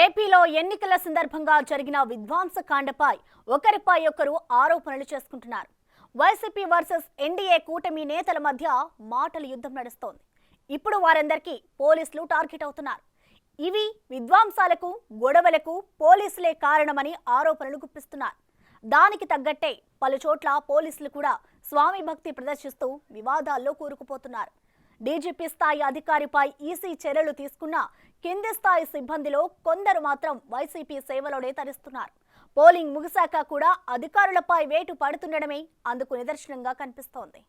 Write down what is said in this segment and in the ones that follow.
ఏపీలో ఎన్నికల సందర్భంగా జరిగిన విధ్వంసకాండపై ఒకరిపై ఒకరు ఆరోపణలు చేసుకుంటున్నారు. వైసీపీ వర్సెస్ ఎన్డీఏ కూటమి నేతల మధ్య మాటల యుద్ధం నడుస్తోంది. ఇప్పుడు వారందరికీ పోలీసులు టార్గెట్ అవుతున్నారు. ఇవి విధ్వంసాలకు, గొడవలకు పోలీసులే కారణమని ఆరోపణలు గుప్పిస్తున్నారు. దానికి తగ్గట్టే పలుచోట్ల పోలీసులు కూడా స్వామి భక్తి ప్రదర్శిస్తూ వివాదాల్లో కూరుకుపోతున్నారు. డీజీపీ స్థాయి అధికారిపై ఈసీ చర్యలు తీసుకున్నా కింది స్థాయి సిబ్బందిలో కొందరు మాత్రం వైసీపీ సేవలోనే తరిస్తున్నారు. పోలింగ్ ముగిశాక కూడా అధికారులపై వేటు పడుతుండడమే అందుకు నిదర్శనంగా కనిపిస్తోంది.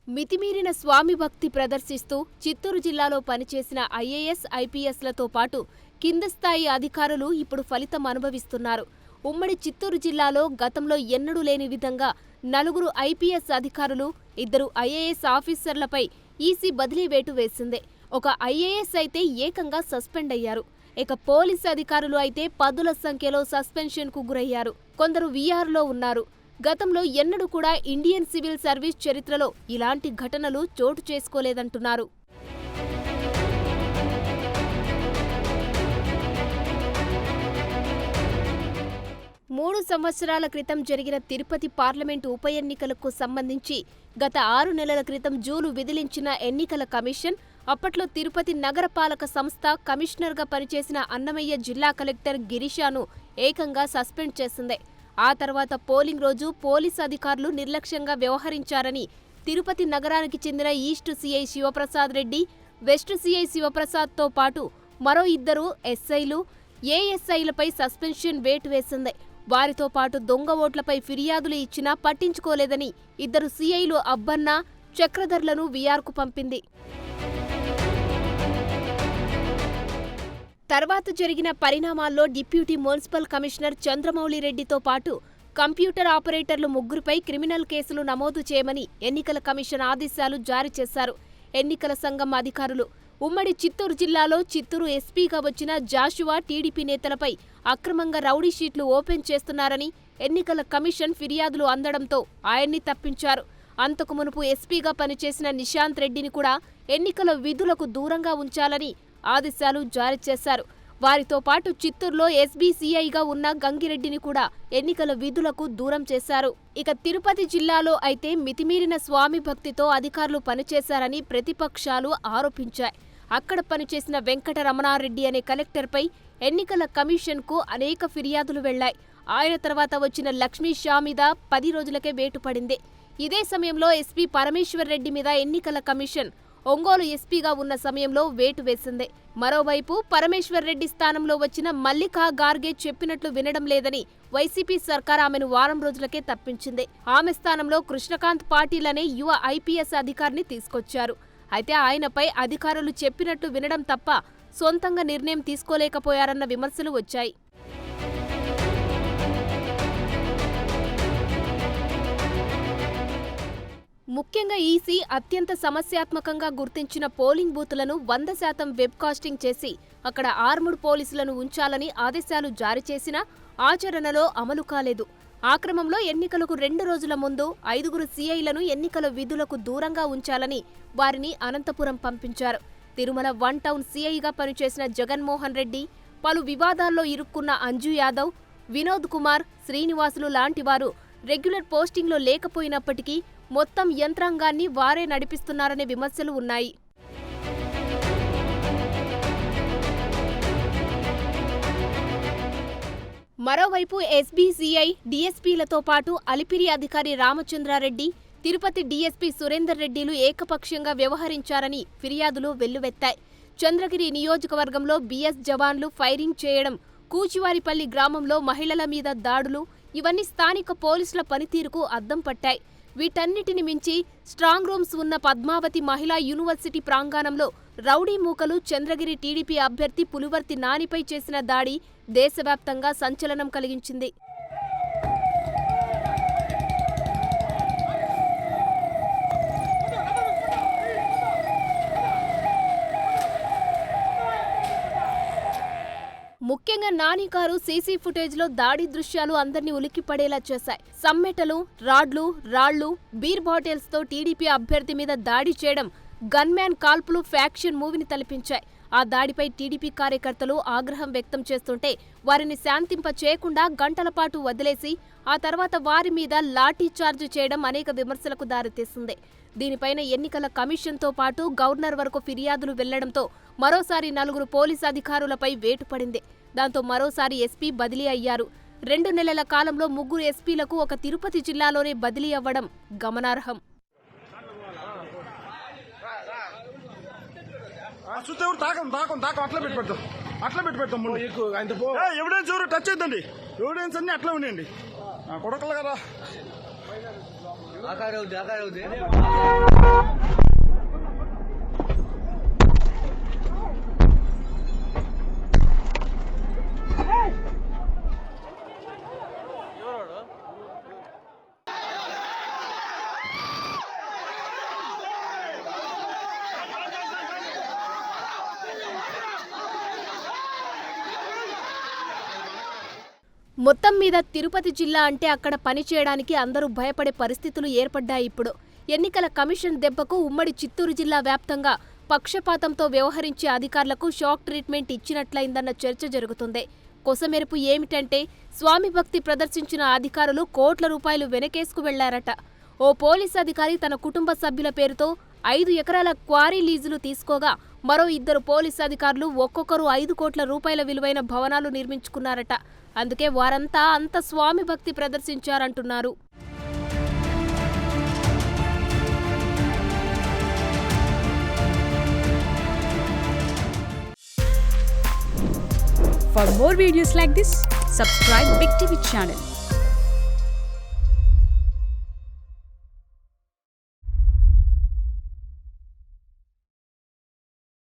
మితిమీరిన స్వామి భక్తి ప్రదర్శిస్తూ చిత్తూరు జిల్లాలో పనిచేసిన ఐఏఎస్, ఐపీఎస్లతో పాటు కింద స్థాయి అధికారులు ఇప్పుడు ఫలితం అనుభవిస్తున్నారు. ఉమ్మడి చిత్తూరు జిల్లాలో గతంలో ఎన్నడూ లేని విధంగా 4 ఐపీఎస్ అధికారులు, 2 ఐఏఎస్ ఆఫీసర్లపై ఈసీ బదిలీ వేటు వేసింది. ఒక ఐఏఎస్ అయితే ఏకంగా సస్పెండ్ అయ్యారు. ఇక పోలీసు అధికారులు అయితే పదుల సంఖ్యలో సస్పెన్షన్కు గురయ్యారు. కొందరు వీఆర్లో ఉన్నారు. గతంలో ఎన్నడూ కూడా ఇండియన్ సివిల్ సర్వీస్ చరిత్రలో ఇలాంటి ఘటనలు చోటు చేసుకోలేదంటున్నారు. మూడు సంవత్సరాల క్రితం జరిగిన తిరుపతి పార్లమెంటు ఉప ఎన్నికలకు సంబంధించి గత 6 నెలల క్రితం జూలు విధిలించిన ఎన్నికల కమిషన్ అప్పట్లో తిరుపతి నగరపాలక సంస్థ కమిషనర్గా పనిచేసిన అన్నమయ్య జిల్లా కలెక్టర్ గిరీషాను ఏకంగా సస్పెండ్ చేసింది. ఆ తర్వాత పోలింగ్ రోజు పోలీసు అధికారులు నిర్లక్ష్యంగా వ్యవహరించారని తిరుపతి నగరానికి చెందిన east CI Shivaprasad Reddy, west CI శివప్రసాద్తో పాటు మరో 2 ఎస్ఐలు, ఏఎస్ఐలపై సస్పెన్షన్ వేటు వేసింది. వారితో పాటు దొంగ ఓట్లపై ఫిర్యాదులు ఇచ్చినా పట్టించుకోలేదని 2 సీఐలు అబ్బన్న, చక్రధర్లను వీఆర్కు పంపింది. తర్వాత జరిగిన పరిణామాల్లో డిప్యూటీ మున్సిపల్ కమిషనర్ చంద్రమౌళి రెడ్డితో పాటు కంప్యూటర్ ఆపరేటర్లు 3పై క్రిమినల్ కేసులు నమోదు చేయమని ఎన్నికల కమిషన్ ఆదేశాలు జారీ చేశారు. ఎన్నికల సంఘం అధికారులు ఉమ్మడి చిత్తూరు జిల్లాలో చిత్తూరు ఎస్పీగా వచ్చిన జాషువా టీడీపీ నేతలపై అక్రమంగా రౌడీ షీట్లు ఓపెన్ చేస్తున్నారని ఎన్నికల కమిషన్ ఫిర్యాదులు అందడంతో ఆయన్ని తప్పించారు. అంతకు మునుపు ఎస్పీగా పనిచేసిన నిశాంత్ రెడ్డిని కూడా ఎన్నికల విధులకు దూరంగా ఉంచాలని ఆదేశాలు జారీ చేశారు. వారితో పాటు చిత్తూరులో ఎస్బీసీఐగా ఉన్న గంగిరెడ్డిని కూడా ఎన్నికల విధులకు దూరం చేశారు. ఇక తిరుపతి జిల్లాలో అయితే మితిమీరిన స్వామి భక్తితో అధికారులు పనిచేశారని ప్రతిపక్షాలు ఆరోపించాయి. అక్కడ పనిచేసిన వెంకటరమణారెడ్డి అనే కలెక్టర్పై ఎన్నికల కమిషన్కు అనేక ఫిర్యాదులు వెళ్లాయి. ఆయన తర్వాత వచ్చిన లక్ష్మీ షా మీద 10 రోజులకే వేటు పడింది. ఇదే సమయంలో ఎస్పీ పరమేశ్వర్ రెడ్డి మీద ఎన్నికల కమిషన్ ఒంగోలు ఎస్పీగా ఉన్న సమయంలో వేటు వేసింది. మరోవైపు పరమేశ్వర్ రెడ్డి స్థానంలో వచ్చిన మల్లికా గార్గే చెప్పినట్లు వినడం లేదని వైసీపీ సర్కార్ ఆమెను వారం రోజులకే తప్పించింది. ఆమె స్థానంలో కృష్ణకాంత్ పాటిల్ అనే యువ ఐపీఎస్ అధికారిని తీసుకొచ్చారు. అయితే ఆయనపై అధికారులు చెప్పినట్లు వినడం తప్ప సొంతంగా నిర్ణయం తీసుకోలేకపోయారన్న విమర్శలు వచ్చాయి. ముఖ్యంగా ఈసీ అత్యంత సమస్యాత్మకంగా గుర్తించిన పోలింగ్ బూతులను 100% వెబ్కాస్టింగ్ చేసి అక్కడ ఆర్ముడ్ పోలీసులను ఉంచాలని ఆదేశాలు జారీ చేసినా ఆచరణలో అమలు కాలేదు. ఆ క్రమంలో ఎన్నికలకు 2 రోజుల ముందు 5 సీఐలను ఎన్నికల విధులకు దూరంగా ఉంచాలని వారిని అనంతపురం పంపించారు. తిరుమల 1 టౌన్ సీఐగా పనిచేసిన జగన్మోహన్ రెడ్డి, పలు వివాదాల్లో ఇరుక్కున్న అంజు యాదవ్, వినోద్ కుమార్, శ్రీనివాసులు లాంటి వారు రెగ్యులర్ పోస్టింగ్లో లేకపోయినప్పటికీ మొత్తం యంత్రాంగాన్ని వారే నడిపిస్తున్నారనే విమర్శలు ఉన్నాయి. మరోవైపు ఎస్బీసీఐ, డీఎస్పీలతో పాటు అలిపిరి అధికారి రామచంద్రారెడ్డి, తిరుపతి డీఎస్పీ సురేందర్ రెడ్డిలు ఏకపక్షంగా వ్యవహరించారని ఫిర్యాదులు వెల్లువెత్తాయి. చంద్రగిరి నియోజకవర్గంలో బీఎస్ జవాన్లు ఫైరింగ్ చేయడం, కూచివారిపల్లి గ్రామంలో మహిళల మీద దాడులు ఇవన్నీ స్థానిక పోలీసుల పనితీరుకు అద్దం పట్టాయి. వీటన్నిటిని మించి స్ట్రాంగ్ రూమ్స్ ఉన్న పద్మావతి మహిళా యూనివర్సిటీ ప్రాంగణంలో రౌడీ మూకలు చంద్రగిరి టీడీపీ అభ్యర్థి పులివర్తి నానిపై చేసిన దాడి దేశవ్యాప్తంగా సంచలనం కలిగించింది. ముఖ్యంగా నాని కారు సీసీ ఫుటేజ్లో దాడి దృశ్యాలు అందర్నీ ఉలిక్కిపడేలా చేశాయి. సమ్మెటలు, రాళ్లు, బీర్ బాటిల్స్తో టీడీపీ అభ్యర్థి మీద దాడి చేయడం, గన్మ్యాన్ కాల్పులు ఫ్యాక్షన్ మూవీని తలపించాయి. ఆ దాడిపై టీడీపీ కార్యకర్తలు ఆగ్రహం వ్యక్తం చేస్తుంటే వారిని శాంతింప చేయకుండా గంటల పాటు వదిలేసి ఆ తర్వాత వారి మీద లాఠీ చార్జ్ చేయడం అనేక విమర్శలకు దారితీసింది. దీనిపైన ఎన్నికల కమిషన్తో పాటు గవర్నర్ వరకు ఫిర్యాదులు వెళ్లడంతో మరోసారి 4 పోలీసు అధికారులపై వేటు పడింది. దాంతో మరోసారి ఎస్పీ బదిలీ అయ్యారు. 2 నెలల కాలంలో 3 ఎస్పీలకు ఒక తిరుపతి జిల్లాలోనే బదిలీ అవ్వడం గమనార్హం. ఎవిడెన్స్ ఎవరు టచ్ అవుతుంది, ఎవిడెన్స్ అన్ని అట్లా ఉన్నాయండి. కొడకలు కదా మొత్తం మీద తిరుపతి జిల్లా అంటే అక్కడ పనిచేయడానికి అందరూ భయపడే పరిస్థితులు ఏర్పడ్డాయి. ఇప్పుడు ఎన్నికల కమిషన్ దెబ్బకు ఉమ్మడి చిత్తూరు జిల్లా వ్యాప్తంగా పక్షపాతంతో వ్యవహరించే అధికారులకు షాక్ ట్రీట్మెంట్ ఇచ్చినట్లయిందన్న చర్చ జరుగుతుంది. కొసమెరుపు ఏమిటంటే స్వామి భక్తి ప్రదర్శించిన అధికారులు కోట్ల రూపాయలు వెనకేసుకు వెళ్లారట. ఓ పోలీస్ అధికారి తన కుటుంబ సభ్యుల పేరుతో 5 ఎకరాల క్వారీ లీజులు తీసుకోగా మరో 2 పోలీస్ అధికారులు ఒక్కొక్కరు 5 కోట్ల రూపాయల విలువైన భవనాలు నిర్మించుకున్నారట. అందుకే వారంతా అంత స్వామి భక్తి ప్రదర్శించారంటున్నారు. For more videos like this, subscribe Big TV channel.